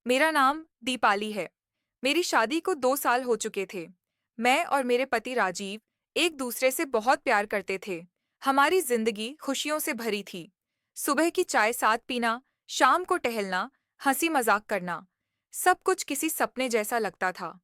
मेरा नाम दीपाली है। मेरी शादी को 2 साल हो चुके थे। मैं और मेरे पति राजीव एक दूसरे से बहुत प्यार करते थे। हमारी जिंदगी खुशियों से भरी थी। सुबह की चाय साथ पीना, शाम को टहलना, हंसी मजाक करना, सब कुछ किसी सपने जैसा लगता था।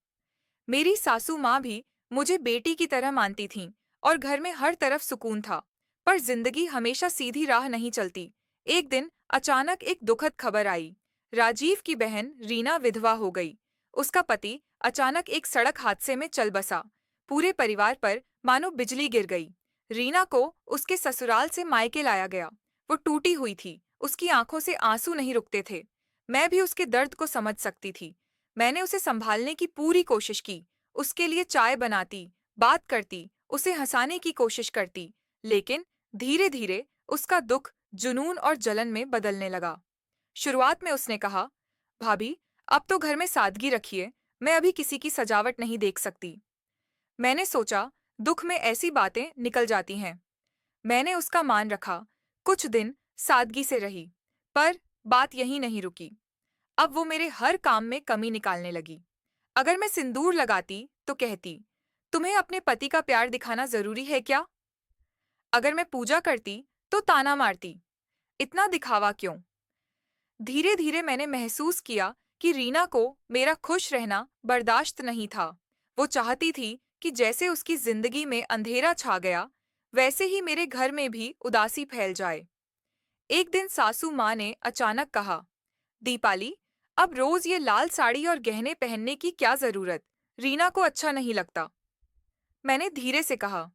मेरी सासू माँ भी मुझे बेटी की तरह मानती थीं और घर में हर तरफ सुकून था। पर जिंदगी हमेशा सीधी राह नहीं चलती। एक दिन अचानक एक दुखद खबर आई। राजीव की बहन रीना विधवा हो गई। उसका पति अचानक एक सड़क हादसे में चल बसा। पूरे परिवार पर मानो बिजली गिर गई। रीना को उसके ससुराल से मायके लाया गया। वो टूटी हुई थी, उसकी आंखों से आंसू नहीं रुकते थे। मैं भी उसके दर्द को समझ सकती थी। मैंने उसे संभालने की पूरी कोशिश की। उसके लिए चाय बनाती, बात करती, उसे हंसाने की कोशिश करती। लेकिन धीरे धीरे उसका दुख जुनून और जलन में बदलने लगा। शुरुआत में उसने कहा, भाभी, अब तो घर में सादगी रखिए, मैं अभी किसी की सजावट नहीं देख सकती। मैंने सोचा, दुख में ऐसी बातें निकल जाती हैं। मैंने उसका मान रखा। कुछ दिन सादगी से रही। पर बात यहीं नहीं रुकी। अब वो मेरे हर काम में कमी निकालने लगी। अगर मैं सिंदूर लगाती तो कहती, तुम्हें अपने पति का प्यार दिखाना जरूरी है क्या? अगर मैं पूजा करती तो ताना मारती, इतना दिखावा क्यों? धीरे धीरे मैंने महसूस किया कि रीना को मेरा खुश रहना बर्दाश्त नहीं था। वो चाहती थी कि जैसे उसकी जिंदगी में अंधेरा छा गया, वैसे ही मेरे घर में भी उदासी फैल जाए। एक दिन सासू माँ ने अचानक कहा, दीपाली, अब रोज ये लाल साड़ी और गहने पहनने की क्या जरूरत? रीना को अच्छा नहीं लगता। मैंने धीरे से कहा,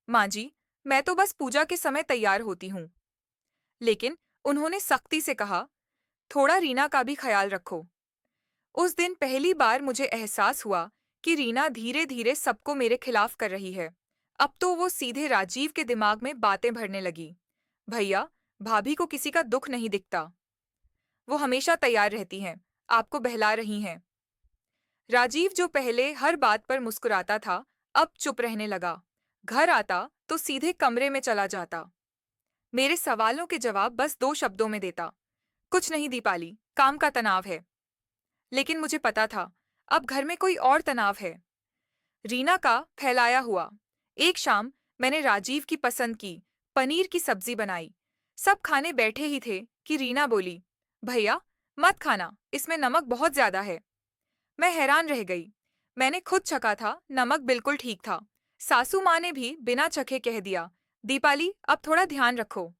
माँ जी, मैं तो बस पूजा के समय तैयार होती हूँ। लेकिन उन्होंने सख्ती से कहा, थोड़ा रीना का भी ख्याल रखो। उस दिन पहली बार मुझे एहसास हुआ कि रीना धीरे धीरे सबको मेरे खिलाफ कर रही है। अब तो वो सीधे राजीव के दिमाग में बातें भरने लगी। भैया, भाभी को किसी का दुख नहीं दिखता। वो हमेशा तैयार रहती हैं, आपको बहला रही हैं। राजीव, जो पहले हर बात पर मुस्कुराता था, अब चुप रहने लगा। घर आता तो सीधे कमरे में चला जाता। मेरे सवालों के जवाब बस 2 शब्दों में देता, कुछ नहीं दीपाली, काम का तनाव है। लेकिन मुझे पता था, अब घर में कोई और तनाव है। रीना का फैलाया हुआ। एक शाम मैंने राजीव की पसंद की पनीर की सब्जी बनाई। सब खाने बैठे ही थे कि रीना बोली, भैया, मत खाना, इसमें नमक बहुत ज्यादा है। मैं हैरान रह गई। मैंने खुद चखा था, नमक बिल्कुल ठीक था। सासू माँ ने भी बिना चखे कह दिया, दीपाली, अब थोड़ा ध्यान रखो।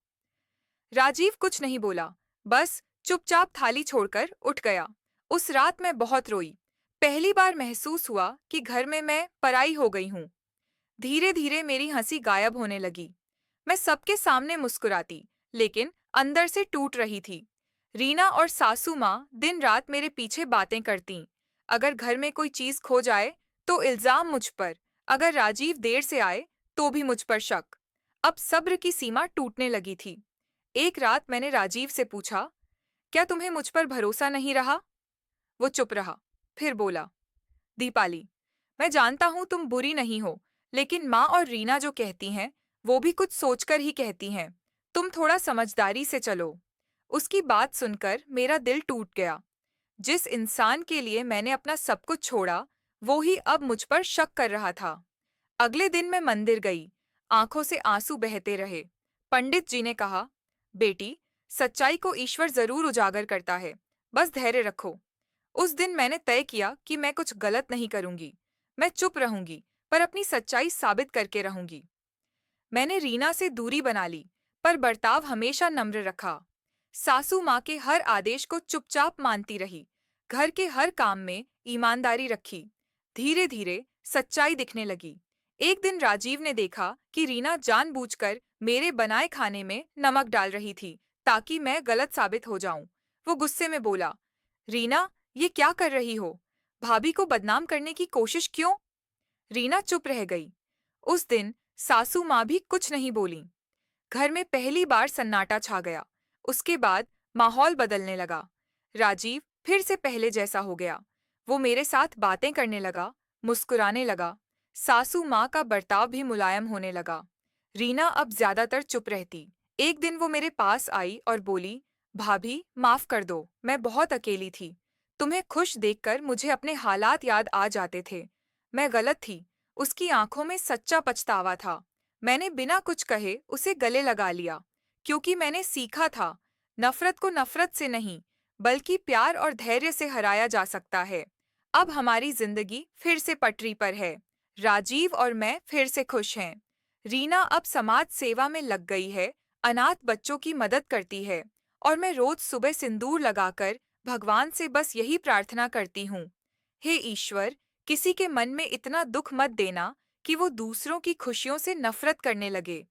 राजीव कुछ नहीं बोला, बस चुपचाप थाली छोड़कर उठ गया। उस रात मैं बहुत रोई। पहली बार महसूस हुआ कि घर में मैं पराई हो गई हूँ। धीरे धीरे मेरी हंसी गायब होने लगी। मैं सबके सामने मुस्कुराती, लेकिन अंदर से टूट रही थी। रीना और सासू माँ दिन रात मेरे पीछे बातें करतीं। अगर घर में कोई चीज खो जाए तो इल्जाम मुझ पर। अगर राजीव देर से आए तो भी मुझ पर शक। अब सब्र की सीमा टूटने लगी थी। एक रात मैंने राजीव से पूछा, क्या तुम्हें मुझ पर भरोसा नहीं रहा? वो चुप रहा। फिर बोला, दीपाली, मैं जानता हूं तुम बुरी नहीं हो, लेकिन माँ और रीना जो कहती हैं, वो भी कुछ सोचकर ही कहती हैं। तुम थोड़ा समझदारी से चलो। उसकी बात सुनकर मेरा दिल टूट गया। जिस इंसान के लिए मैंने अपना सब कुछ छोड़ा, वो ही अब मुझ पर शक कर रहा था। अगले दिन मैं मंदिर गई। आंखों से आंसू बहते रहे। पंडित जी ने कहा, बेटी, सच्चाई को ईश्वर जरूर उजागर करता है, बस धैर्य रखो। उस दिन मैंने तय किया कि मैं कुछ गलत नहीं करूंगी। मैं चुप रहूंगी, पर अपनी सच्चाई साबित करके रहूंगी। मैंने रीना से दूरी बना ली, पर बर्ताव हमेशा नम्र रखा। सासू माँ के हर आदेश को चुपचाप मानती रही। घर के हर काम में ईमानदारी रखी। धीरे धीरे सच्चाई दिखने लगी। एक दिन राजीव ने देखा कि रीना जानबूझकर मेरे बनाए खाने में नमक डाल रही थी, ताकि मैं गलत साबित हो जाऊं। वो गुस्से में बोला, रीना, ये क्या कर रही हो? भाभी को बदनाम करने की कोशिश क्यों? रीना चुप रह गई। उस दिन सासू माँ भी कुछ नहीं बोली। घर में पहली बार सन्नाटा छा गया। उसके बाद माहौल बदलने लगा। राजीव फिर से पहले जैसा हो गया। वो मेरे साथ बातें करने लगा, मुस्कुराने लगा। सासू माँ का बर्ताव भी मुलायम होने लगा। रीना अब ज्यादातर चुप रहती। एक दिन वो मेरे पास आई और बोली, भाभी, माफ कर दो, मैं बहुत अकेली थी। तुम्हें खुश देखकर मुझे अपने हालात याद आ जाते थे। मैं गलत थी। उसकी आंखों में सच्चा पछतावा था। मैंने बिना कुछ कहे उसे गले लगा लिया, क्योंकि मैंने सीखा था, नफरत को नफरत से नहीं, बल्कि प्यार और धैर्य से हराया जा सकता है। अब हमारी जिंदगी फिर से पटरी पर है। राजीव और मैं फिर से खुश हैं। रीना अब समाज सेवा में लग गई है, अनाथ बच्चों की मदद करती है। और मैं रोज सुबह सिंदूर लगाकर भगवान से बस यही प्रार्थना करती हूँ, हे ईश्वर, किसी के मन में इतना दुख मत देना कि वो दूसरों की खुशियों से नफरत करने लगे।